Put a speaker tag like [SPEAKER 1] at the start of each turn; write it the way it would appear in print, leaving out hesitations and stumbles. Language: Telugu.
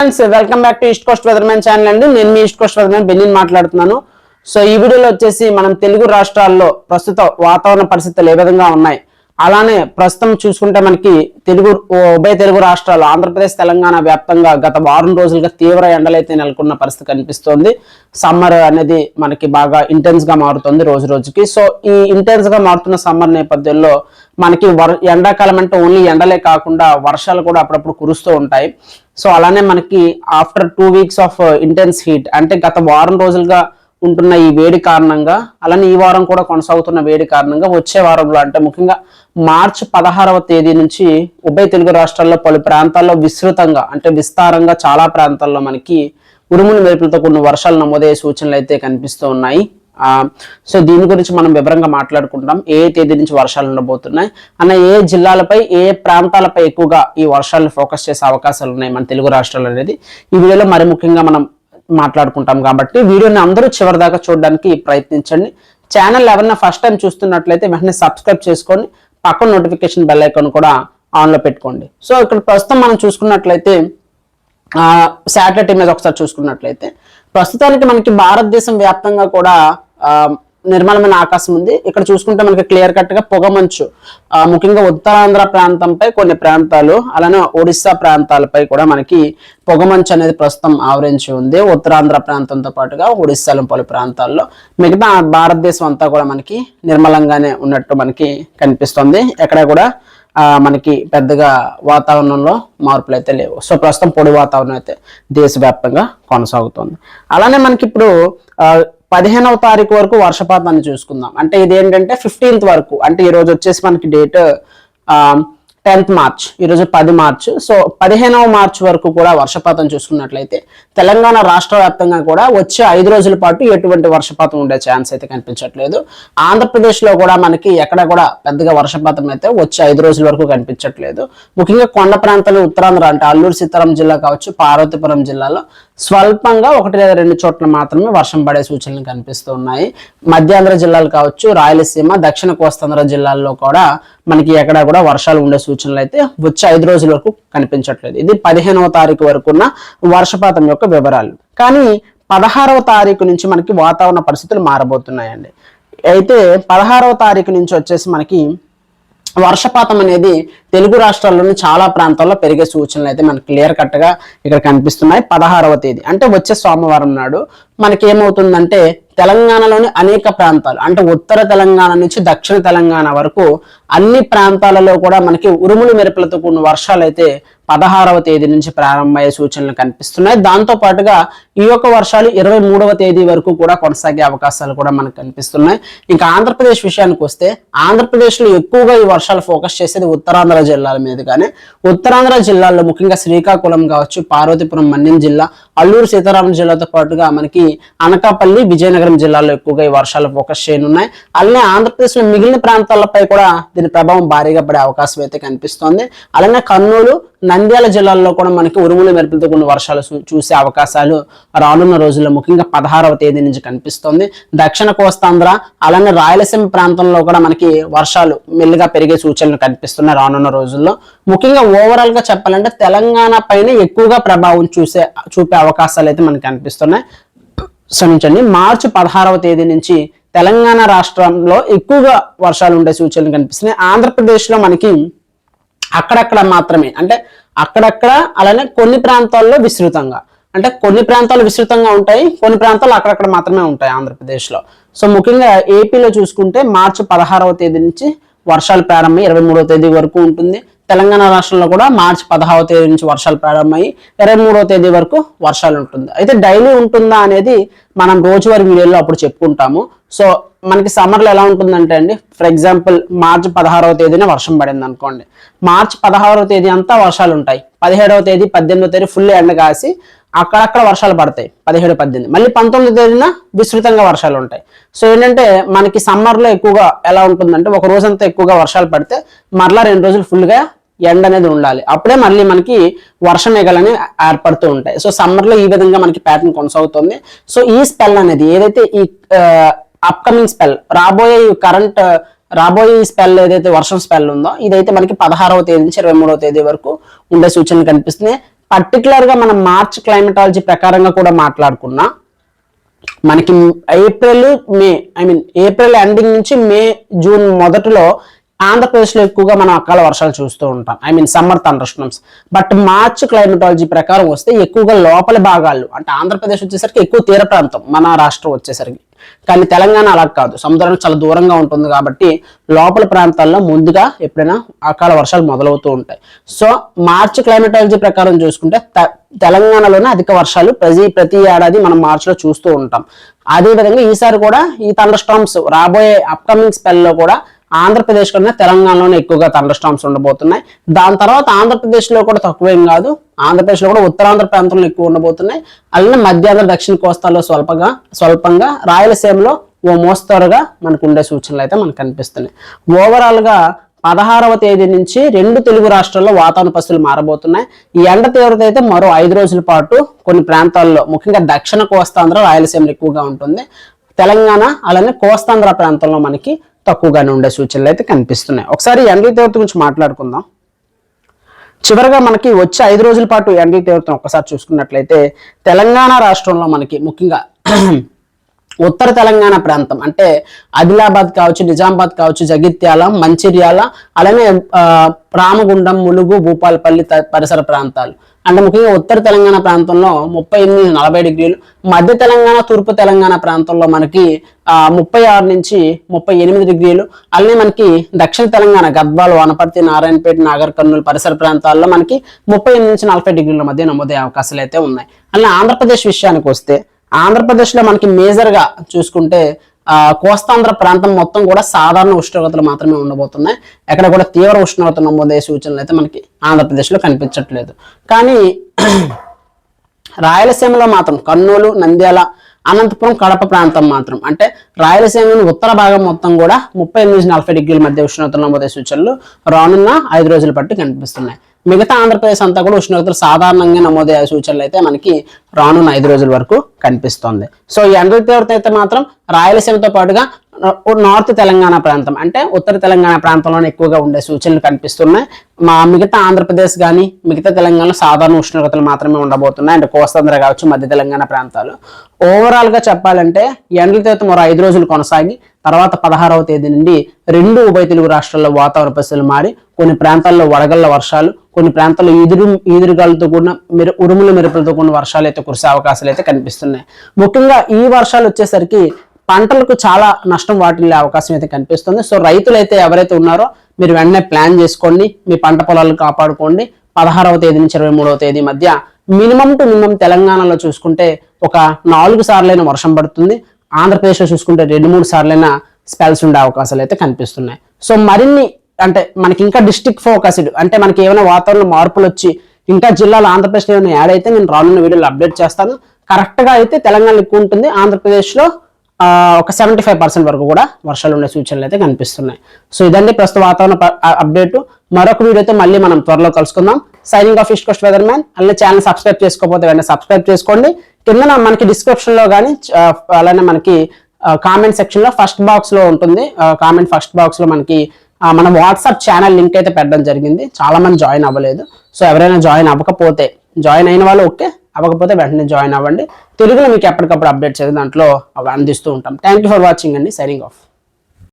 [SPEAKER 1] Friends welcome back to east Coast weathermen channel అండి. నేను మీ ఈస్ట్ కోస్ట్ వెదర్మెన్ బెన్నిన్ మాట్లాడుతున్నాను. సో ఈ వీడియోలో వచ్చేసి మనం తెలుగు రాష్ట్రాల్లో ప్రస్తుత వాతావరణ పరిస్థితులు ఏ విధంగా ఉన్నాయి, అలానే ప్రస్తుతం చూసుకుంటే మనకి ఉభయ తెలుగు రాష్ట్రాలు ఆంధ్రప్రదేశ్ తెలంగాణ వ్యాప్తంగా గత వారం రోజులుగా తీవ్ర ఎండలైతే నెలకొన్న పరిస్థితి కనిపిస్తోంది. సమ్మర్ అనేది మనకి బాగా ఇంటెన్స్ గా మారుతుంది రోజు రోజుకి. సో ఈ ఇంటెన్స్ గా మారుతున్న సమ్మర్ నేపథ్యంలో మనకి ఎండాకాలం అంటే ఓన్లీ ఎండలే కాకుండా వర్షాలు కూడా అప్పుడప్పుడు కురుస్తూ ఉంటాయి. సో అలానే మనకి after 2 weeks of intense heat అంటే గత వారం రోజులుగా ఉంటున్న ఈ వేడి కారణంగా, అలానే ఈ వారం కూడా కొనసాగుతున్న వేడి కారణంగా వచ్చే వారంలో అంటే ముఖ్యంగా మార్చి 16వ తేదీ నుంచి ఉభయ తెలుగు రాష్ట్రాల్లో పలు ప్రాంతాల్లో విస్తృతంగా అంటే విస్తారంగా చాలా ప్రాంతాల్లో మనకి ఉరుములు మెరుపులతో కొన్ని వర్షాలు నమోదయ్యే సూచనలు అయితే కనిపిస్తూ ఉన్నాయి. సో దీని గురించి మనం వివరంగా మాట్లాడుకుంటాం. ఏ తేదీ నుంచి వర్షాలు ఉండబోతున్నాయి అన్న, ఏ జిల్లాలపై ఏ ప్రాంతాలపై ఎక్కువగా ఈ వర్షాలను ఫోకస్ చేసే అవకాశాలు ఉన్నాయి మన తెలుగు రాష్ట్రాలు అనేది ఈ వీడియోలో మరి ముఖ్యంగా మనం మాట్లాడుకుంటాం. కాబట్టి వీడియోని అందరూ చివరి దాకా చూడడానికి ప్రయత్నించండి. ఛానల్ ఎవరైనా ఫస్ట్ టైం చూస్తున్నట్లయితే వెంటనే సబ్స్క్రైబ్ చేసుకొని పక్కన నోటిఫికేషన్ బెల్ ఐకాన్ కూడా ఆన్లో పెట్టుకోండి. సో ఇక్కడ ప్రస్తుతం మనం చూసుకున్నట్లయితే శాటిలైట్ ఇమేజ్ ఒకసారి చూసుకున్నట్లయితే ప్రస్తుతానికి మనకి భారతదేశం వ్యాప్తంగా కూడా నిర్మలమైన ఆకాశం ఉంది. ఇక్కడ చూసుకుంటే మనకి క్లియర్ కట్ గా పొగమంచు ముఖ్యంగా ఉత్తరాంధ్ర ప్రాంతంపై కొన్ని ప్రాంతాలు, అలానే ఒడిస్సా ప్రాంతాలపై కూడా మనకి పొగమంచు అనేది ప్రస్తుతం ఆవరించి ఉంది. ఉత్తరాంధ్ర ప్రాంతంతో పాటుగా ఒడిస్సాలో పలు ప్రాంతాల్లో, మిగతా భారతదేశం అంతా కూడా మనకి నిర్మలంగానే ఉన్నట్టు మనకి కనిపిస్తుంది. ఎక్కడ కూడా మనకి పెద్దగా వాతావరణంలో మార్పులు అయితే లేవు. సో ప్రస్తుతం పొడి వాతావరణం అయితే దేశవ్యాప్తంగా కొనసాగుతుంది. అలానే మనకి ఇప్పుడు 15వ తారీఖు వరకు వర్షపాతాన్ని చూసుకుందాం. అంటే ఇదేంటంటే 15th వరకు, అంటే ఈ రోజు వచ్చేసి మనకి డేట్ 10th మార్చ్, ఈరోజు 10 మార్చ్. సో 15వ మార్చ్ వరకు కూడా వర్షపాతం చూసుకున్నట్లయితే తెలంగాణ రాష్ట్ర వ్యాప్తంగా కూడా వచ్చే 5 రోజుల పాటు ఎటువంటి వర్షపాతం ఉండే ఛాన్స్ అయితే కనిపించట్లేదు. ఆంధ్రప్రదేశ్ లో కూడా మనకి ఎక్కడ కూడా పెద్దగా వర్షపాతం అయితే వచ్చే 5 రోజుల వరకు కనిపించట్లేదు. ముఖ్యంగా కొండ ప్రాంతాలు ఉత్తరాంధ్ర అంటే అల్లూరు సీతారాం జిల్లా కావచ్చు, పార్వతీపురం జిల్లాలో స్వల్పంగా 1 లేదా 2 చోట్ల మాత్రమే వర్షం పడే సూచనలు కనిపిస్తూ ఉన్నాయి. మధ్యాంధ్ర జిల్లాలు కావచ్చు, రాయలసీమ, దక్షిణ కోస్తాంధ్ర జిల్లాల్లో కూడా మనకి ఎక్కడ కూడా వర్షాలు ఉండే సూచనలు అయితే వచ్చే 5 రోజుల వరకు కనిపించట్లేదు. ఇది 15వ తారీఖు వరకు ఉన్న వర్షపాతం యొక్క వివరాలు. కానీ 16వ తారీఖు నుంచి మనకి వాతావరణ పరిస్థితులు మారబోతున్నాయండి. అయితే 16వ తారీఖు నుంచి వచ్చేసి మనకి వర్షపాతం అనేది తెలుగు రాష్ట్రాల్లోని చాలా ప్రాంతాల్లో పెరిగే సూచనలు అయితే మనకి క్లియర్ కట్ గా ఇక్కడ కనిపిస్తున్నాయి. 16వ తేదీ అంటే వచ్చే సోమవారం నాడు మనకి ఏమవుతుందంటే తెలంగాణలోని అనేక ప్రాంతాలు అంటే ఉత్తర తెలంగాణ నుంచి దక్షిణ తెలంగాణ వరకు అన్ని ప్రాంతాలలో కూడా మనకి ఉరుములు మెరుపులతో కూడిన వర్షాలు అయితే 16వ తేదీ నుంచి ప్రారంభమయ్యే సూచనలు కనిపిస్తున్నాయి. దాంతో పాటుగా ఈ యొక్క వర్షాలు 23వ తేదీ వరకు కూడా కొనసాగే అవకాశాలు కూడా మనకు కనిపిస్తున్నాయి. ఇంకా ఆంధ్రప్రదేశ్ విషయానికి వస్తే ఆంధ్రప్రదేశ్ లో ఎక్కువగా ఈ వర్షాలు ఫోకస్ చేసేది ఉత్తరాంధ్ర జిల్లాల మీదుగానే. ఉత్తరాంధ్ర జిల్లాల్లో ముఖ్యంగా శ్రీకాకుళం కావచ్చు, పార్వతీపురం మన్యం జిల్లా, అల్లూరు సీతారామన్ జిల్లాతో పాటుగా మనకి అనకాపల్లి, విజయనగరం జిల్లాలో ఎక్కువగా ఈ వర్షాలు ఫోకస్ చేయనున్నాయి. అలానే ఆంధ్రప్రదేశ్ లో మిగిలిన ప్రాంతాలపై కూడా దీని ప్రభావం భారీగా పడే అవకాశం అయితే కనిపిస్తోంది. అలానే కర్నూలు, నంద్యాల జిల్లాల్లో కూడా మనకి ఉరుములు మెరుపులతో కొన్ని వర్షాలు చూసే అవకాశాలు రానున్న రోజుల్లో ముఖ్యంగా 16వ తేదీ నుంచి కనిపిస్తోంది. దక్షిణ కోస్తాంధ్ర అలానే రాయలసీమ ప్రాంతంలో కూడా మనకి వర్షాలు మెల్లిగా పెరిగే సూచనలు కనిపిస్తున్నాయి రానున్న రోజుల్లో. ముఖ్యంగా ఓవరాల్ గా చెప్పాలంటే తెలంగాణ పైన ఎక్కువగా ప్రభావం చూపే అవకాశాలు అయితే మనకి కనిపిస్తున్నాయి. క్షమించండి, మార్చి 16వ తేదీ నుంచి తెలంగాణ రాష్ట్రంలో ఎక్కువగా వర్షాలు ఉండే సూచనలు కనిపిస్తున్నాయి. ఆంధ్రప్రదేశ్ లో మనకి అక్కడక్కడ మాత్రమే, అంటే అక్కడక్కడ అలానే కొన్ని ప్రాంతాల్లో విస్తృతంగా, అంటే కొన్ని ప్రాంతాలు విస్తృతంగా ఉంటాయి, కొన్ని ప్రాంతాలు అక్కడక్కడ మాత్రమే ఉంటాయి ఆంధ్రప్రదేశ్ లో. సో ముఖ్యంగా ఏపీలో చూసుకుంటే మార్చి 16వ తేదీ నుంచి వర్షాలు ప్రారంభమై 23వ తేదీ వరకు ఉంటుంది. తెలంగాణ రాష్ట్రంలో కూడా మార్చి 16వ తేదీ నుంచి వర్షాలు ప్రారంభమై 23వ తేదీ వరకు వర్షాలు ఉంటుంది. అయితే డైలీ ఉంటుందా అనేది మనం రోజువారీ వీడియోలో అప్పుడు చెప్పుకుంటాము. సో మనకి సమ్మర్లో ఎలా ఉంటుందంటే అండి, ఫర్ ఎగ్జాంపుల్ మార్చి 16వ తేదీన వర్షం పడింది అనుకోండి, మార్చి 16వ తేదీ అంతా వర్షాలు ఉంటాయి. 17వ తేదీ 18వ తేదీ ఫుల్ ఎండ కాసి అక్కడక్కడ వర్షాలు పడతాయి 17, 18. మళ్ళీ 19వ తేదీన విస్తృతంగా వర్షాలు ఉంటాయి. సో ఏంటంటే మనకి సమ్మర్లో ఎక్కువగా ఎలా ఉంటుందంటే ఒక రోజంతా ఎక్కువగా వర్షాలు పడితే మరలా 2 రోజులు ఫుల్గా ఎండ అనేది ఉండాలి, అప్పుడే మళ్ళీ మనకి వర్ష మేఘాలని ఏర్పడుతూ ఉంటాయి. సో సమ్మర్ లో ఈ విధంగా మనకి ప్యాటర్న్ కొనసాగుతుంది. సో ఈ స్పెల్ అనేది ఏదైతే ఈ అప్కమింగ్ స్పెల్ రాబోయే స్పెల్ ఏదైతే వర్షం స్పెల్ ఉందో ఇదైతే మనకి 16వ తేదీ నుంచి 23వ తేదీ వరకు ఉండే సూచనలు కనిపిస్తున్నాయి. పర్టికులర్ గా మనం మార్చ్ క్లైమటాలజీ ప్రకారంగా కూడా మాట్లాడుకున్నా మనకి ఏప్రిల్ మే ఏప్రిల్ ఎండింగ్ నుంచి మే జూన్ మొదటిలో ఆంధ్రప్రదేశ్లో ఎక్కువగా మనం అకాల వర్షాలు చూస్తూ ఉంటాం, summer thunder storms. But March climatology ప్రకారం వస్తే ఎక్కువగా లోపల భాగాలు అంటే ఆంధ్రప్రదేశ్ వచ్చేసరికి ఎక్కువ తీర ప్రాంతం మన రాష్ట్రం వచ్చేసరికి, కానీ తెలంగాణ అలా కాదు, సముద్రానికి చాలా దూరంగా ఉంటుంది కాబట్టి లోపల ప్రాంతాల్లో ముందుగా ఎప్పుడైనా అకాల వర్షాలు మొదలవుతూ ఉంటాయి. సో మార్చ్ క్లైమటాలజీ ప్రకారం చూసుకుంటే తెలంగాణలోనే అధిక వర్షాలు ప్రతి ఏడాది మనం మార్చిలో చూస్తూ ఉంటాం. అదేవిధంగా ఈసారి కూడా ఈ థండర్ స్టార్మ్స్ రాబోయే అప్కమింగ్ స్పెల్లో కూడా ఆంధ్రప్రదేశ్ కన్నా తెలంగాణలోనే ఎక్కువగా థండర్ స్టార్మ్స్ ఉండబోతున్నాయి. దాని తర్వాత ఆంధ్రప్రదేశ్ లో కూడా తక్కువేం కాదు, ఆంధ్రప్రదేశ్ లో కూడా ఉత్తరాంధ్ర ప్రాంతంలో ఎక్కువ ఉండబోతున్నాయి. అలానే మధ్యాంధ్ర దక్షిణ కోస్తాలో స్వల్పంగా రాయలసీమలో ఓ మోస్తరుగా మనకు ఉండే సూచనలు అయితే మనకు కనిపిస్తున్నాయి. ఓవరాల్ గా 16వ తేదీ నుంచి 2 తెలుగు రాష్ట్రాల్లో వాతావరణ పరిస్థితులు మారబోతున్నాయి. ఈ ఎండ తీవ్రత అయితే మరో 5 రోజుల పాటు కొన్ని ప్రాంతాల్లో ముఖ్యంగా దక్షిణ కోస్తాంధ్ర రాయలసీమలో ఎక్కువగా ఉంటుంది. తెలంగాణ అలానే కోస్తాంధ్ర ప్రాంతంలో మనకి తక్కువగానే ఉండే సూచనలు అయితే కనిపిస్తున్నాయి. ఒకసారి ఎండల తీవ్రత గురించి మాట్లాడుకుందాం. చివరిగా మనకి వచ్చే 5 రోజుల పాటు ఎండల తీవ్రతను ఒకసారి చూసుకున్నట్లయితే తెలంగాణ రాష్ట్రంలో మనకి ముఖ్యంగా ఉత్తర తెలంగాణ ప్రాంతం అంటే ఆదిలాబాద్ కావచ్చు, నిజామాబాద్ కావచ్చు, జగిత్యాల, మంచిర్యాల, అలానే రామగుండం, ములుగు, భూపాలపల్లి పరిసర ప్రాంతాలు అంటే ముఖ్యంగా ఉత్తర తెలంగాణ ప్రాంతంలో 38-40 డిగ్రీలు, మధ్య తెలంగాణ, తూర్పు తెలంగాణ ప్రాంతంలో మనకి 36 నుంచి 38 డిగ్రీలు, అలానే మనకి దక్షిణ తెలంగాణ గద్వాల, వనపర్తి, నారాయణపేట, నాగర్ కర్నూలు పరిసర ప్రాంతాల్లో మనకి 38 నుంచి 40 డిగ్రీల మధ్య నమోదయ్యే అవకాశాలు అయితే ఉన్నాయి. అలానే ఆంధ్రప్రదేశ్ విషయానికి వస్తే ఆంధ్రప్రదేశ్ లో మనకి మేజర్ గా చూసుకుంటే కోస్తాంధ్ర ప్రాంతం మొత్తం కూడా సాధారణ ఉష్ణోగ్రతలు మాత్రమే ఉండబోతున్నాయి. ఎక్కడ కూడా తీవ్ర ఉష్ణోగ్రత నమోదయ్యే సూచనలు అయితే మనకి ఆంధ్రప్రదేశ్ లో కనిపించట్లేదు. కానీ రాయలసీమలో మాత్రం కర్నూలు, నంద్యాల, అనంతపురం, కడప ప్రాంతం మాత్రం అంటే రాయలసీమలోని ఉత్తర భాగం మొత్తం కూడా 38-40 డిగ్రీల మధ్య ఉష్ణోగ్రతలు నమోదయ్యే సూచనలు రానున్న 5 రోజుల పాటు కనిపిస్తున్నాయి. మిగతా ఆంధ్రప్రదేశ్ అంతా కూడా ఉష్ణోగ్రతలు సాధారణంగా నమోదయ్యే సూచనలు అయితే మనకి రానున్న 5 రోజుల వరకు కనిపిస్తోంది. సో ఈ ఎండల తీవ్రత అయితే మాత్రం రాయలసీమతో పాటుగా నార్త్ తెలంగాణ ప్రాంతం అంటే ఉత్తర తెలంగాణ ప్రాంతంలోనే ఎక్కువగా ఉండే సూచనలు కనిపిస్తున్నాయి. మిగతా ఆంధ్రప్రదేశ్ కానీ మిగతా తెలంగాణలో సాధారణ ఉష్ణోగ్రతలు మాత్రమే ఉండబోతున్నాయి. అంటే కోస్తాంధ్ర కావచ్చు, మధ్య తెలంగాణ ప్రాంతాలు. ఓవరాల్ గా చెప్పాలంటే ఎండల తీవ్రత మరో 5 రోజులు కొనసాగి తర్వాత 16వ తేదీ నుండి 2 ఉభయ తెలుగు రాష్ట్రాల్లో వాతావరణ పరిస్థితులు మారి కొన్ని ప్రాంతాల్లో వడగళ్ల వర్షాలు, కొన్ని ప్రాంతాల్లో ఈదురుగాలతో కూడిన ఉరుముల మెరుపులతో కూడిన వర్షాలు అయితే కురిసే అవకాశాలు అయితే కనిపిస్తున్నాయి. ముఖ్యంగా ఈ వర్షాలు వచ్చేసరికి పంటలకు చాలా నష్టం వాటిల్లే అవకాశం అయితే కనిపిస్తుంది. సో రైతులైతే ఎవరైతే ఉన్నారో మీరు వెంటనే ప్లాన్ చేసుకోండి, మీ పంట పొలాలను కాపాడుకోండి. 16వ తేదీ నుంచి 23వ తేదీ మధ్య మినిమం టు మినిమం తెలంగాణలో చూసుకుంటే ఒక 4 సార్లైన వర్షం పడుతుంది. ఆంధ్రప్రదేశ్లో చూసుకుంటే 2-3 సార్లైన స్పెల్స్ ఉండే అవకాశాలు అయితే కనిపిస్తున్నాయి. సో మరిన్ని అంటే మనకి ఇంకా డిస్ట్రిక్ట్ ఫోకస్డ్ అంటే మనకి ఏమైనా వాతావరణ మార్పులు వచ్చి ఇంకా జిల్లాలో ఆంధ్రప్రదేశ్లో ఏమైనా యాడ్ అయితే నేను రానున్న వీడియోలో అప్డేట్ చేస్తాను. కరెక్ట్ గా అయితే తెలంగాణలో ఎక్కువ ఉంటుంది, ఆంధ్రప్రదేశ్లో ఒక 75% వరకు కూడా వర్షాలు ఉండే సూచనలు అయితే కనిపిస్తున్నాయి. సో ఇదండి ప్రస్తుత వాతావరణ అప్డేట్. మరొక వీడియోతో మళ్ళీ మనం త్వరలో కలుసుకుందాం. Signing off east coast weather man. అలానే ఛానల్ సబ్స్క్రైబ్ చేసుకోకపోతే వెంటనే సబ్స్క్రైబ్ చేసుకోండి. కింద మనకి డిస్క్రిప్షన్ లో కానీ అలానే మనకి కామెంట్ సెక్షన్ లో ఫస్ట్ బాక్స్ లో ఉంటుంది. కామెంట్ ఫస్ట్ బాక్స్ లో మనకి మన వాట్సాప్ ఛానల్ లింక్ అయితే పెట్టడం జరిగింది. చాలా మంది జాయిన్ అవ్వలేదు. సో ఎవరైనా జాయిన్ అవ్వకపోతే, జాయిన్ అయిన వాళ్ళు ఓకే, అవ్వకపోతే వెంటనే జాయిన్ అవ్వండి. తెలుగులో మీకు ఎప్పటికప్పుడు అప్డేట్ చేసి దాంట్లో అందిస్తూ ఉంటాం. థ్యాంక్ యూ ఫర్ వాచింగ్ అండి. Signing off.